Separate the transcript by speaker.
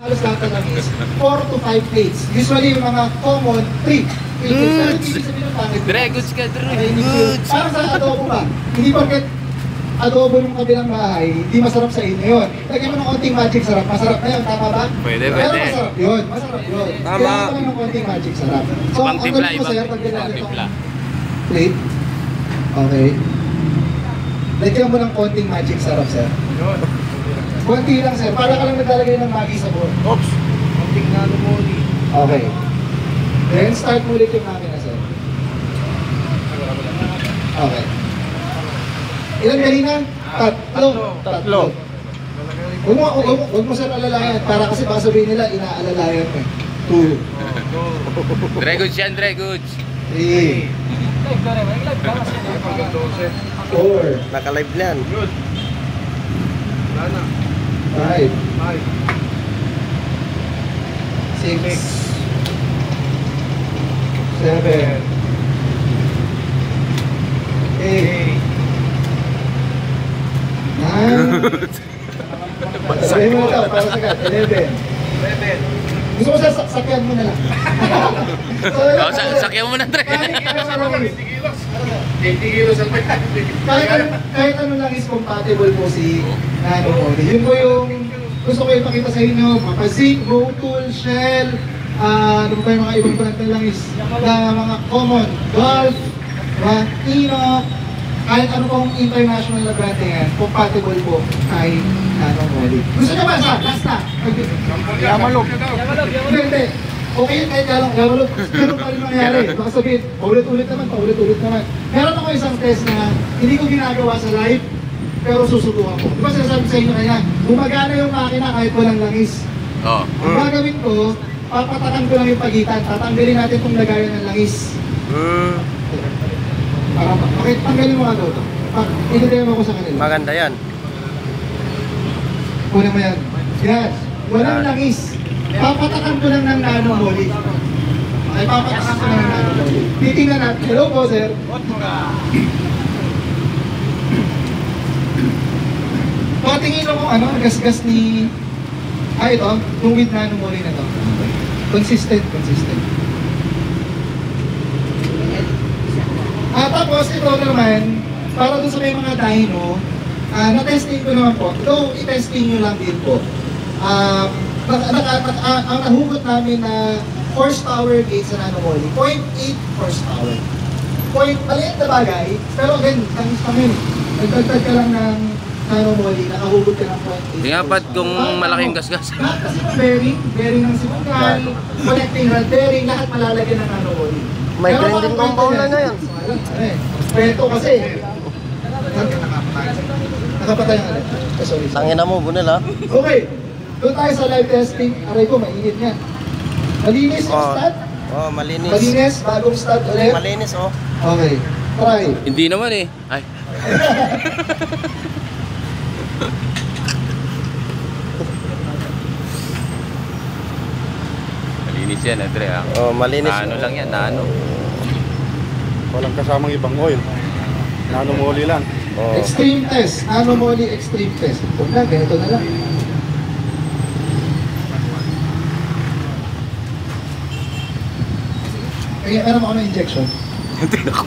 Speaker 1: Halos lahat ng is 4 to 5 plates. Usually yung mga common 3 plates. Pero hindi sabihin ng pangit.
Speaker 2: Dragons ka,
Speaker 1: Dragons. Parang sa adobo ba? Hindi porket adobo ng kabilang bahay, hindi masarap sa inyo yun. Lagyan mo ng konting magic sarap. Masarap na yun, tama ba?
Speaker 2: Pwede,
Speaker 1: Pero
Speaker 2: pwede.
Speaker 1: masarap yun. Masarap yun.
Speaker 2: Tama.
Speaker 1: Kailangan ko lang ng konting magic sarap. So,
Speaker 2: Ibang
Speaker 1: ang
Speaker 2: timpla,
Speaker 1: gawin ko sa'yo, pag
Speaker 2: ibang timpla.
Speaker 1: plate. Okay. Lagyan mo ng konting magic sarap, sir. Konti lang, sir. Para ka lang naglalagay ng magi sa bowl.
Speaker 3: Ops, konting nano mo ulit.
Speaker 1: Okay. Then, start mo ulit yung makina, sir. Okay. Ilan kanina? Tatlo. Huwag mo sir alalayan. Para kasi baka sabihin nila, inaalalayan mo. 2.
Speaker 2: Dragons yan, Dragons.
Speaker 1: 3. 4.
Speaker 3: Naka-live na yan. Good. Wala na.
Speaker 1: 5.
Speaker 3: 5.
Speaker 1: 6. 7. 8. 9. Sabihin mo ito, para sagad. 11.
Speaker 3: 11.
Speaker 1: Gusto mo sa sakyan mo na lang.
Speaker 2: Sakyan mo na, Dragons.
Speaker 3: 80 kilos. 80 kilos ang may
Speaker 1: Kahit ano lang is compatible po si Nano Mori. Yun po yung gusto ko ipakita sa inyo. Mapasig, Rotul, Shell, ano pa yung mga ibang brand na lang is na mga common, Golf, Inok, kahit ano pong international na brand na yan, compatible po kay Nano Mori. Gusto nyo ba sa? Last na.
Speaker 3: Yamalog.
Speaker 1: Hindi. Okay yun kahit galang gamalog. Ganun pa rin mangyari. Baka sabihin, paulit-ulit naman. Meron ako isang test na hindi ko ginagawa sa live, pero susubukan ko. Di ba sinasabi sa inyo kaya, gumagana yung makina kahit walang langis.
Speaker 2: Oh.
Speaker 1: Ang gagawin ko, papatakan ko lang yung pagitan. Tatanggalin natin itong lagayan ng langis. Okay, tanggalin mo nga ito. Inidemo ko sa kanila.
Speaker 3: Maganda yan.
Speaker 1: Kunin mo yan. Yan. Walang langis. Papatakan ko lang ng Nano Mori. Ay, papatakan ko lang ng Nano Mori. Titingnan natin. Hello po, sir. Patingin ako ano, gas-gas ni... ito. Yung with Nano Mori na to. Consistent. Tapos ito naman, para dun sa may mga dyno, na-testing ko naman po. Though, i-testing nyo lang din po. Ang nahugot namin na horsepower gauge sa Nano Mori, 0.8 horsepower. Maliit na bagay, pero again, kami, nagdagdag ka lang ng Nano Mori, nakahugot ka ng 0.8.
Speaker 2: Di nga ba't kung malaking gasgas?
Speaker 1: Lahat kasi ng bearing ng sibungkal, connecting rod bearing, lahat malalagyan ng Nano Mori.
Speaker 3: May grinding compound na yan.
Speaker 1: Peto kasi. Nakapatay ang alat. Sorry.
Speaker 3: Tangina mo, bunel ha.
Speaker 1: Okay. Doon tayo sa live testing. Aray ko, mainit nga. Malinis yung stud?
Speaker 3: Oh, malinis.
Speaker 1: Malinis, bagong stud ulit.
Speaker 3: Malinis oh.
Speaker 1: Okay. Try.
Speaker 2: Hindi naman eh. Ay. Malinis yan, Andre.
Speaker 3: Oh, malinis.
Speaker 2: Naano lang yan, naano.
Speaker 4: Walang kasamang ibang oil. Nano Mori lang.
Speaker 3: Oh.
Speaker 1: Extreme test. Nano Mori extreme test. Huwag na, ganito na lang. Kaya meron ako na injection.
Speaker 2: Hindi ako.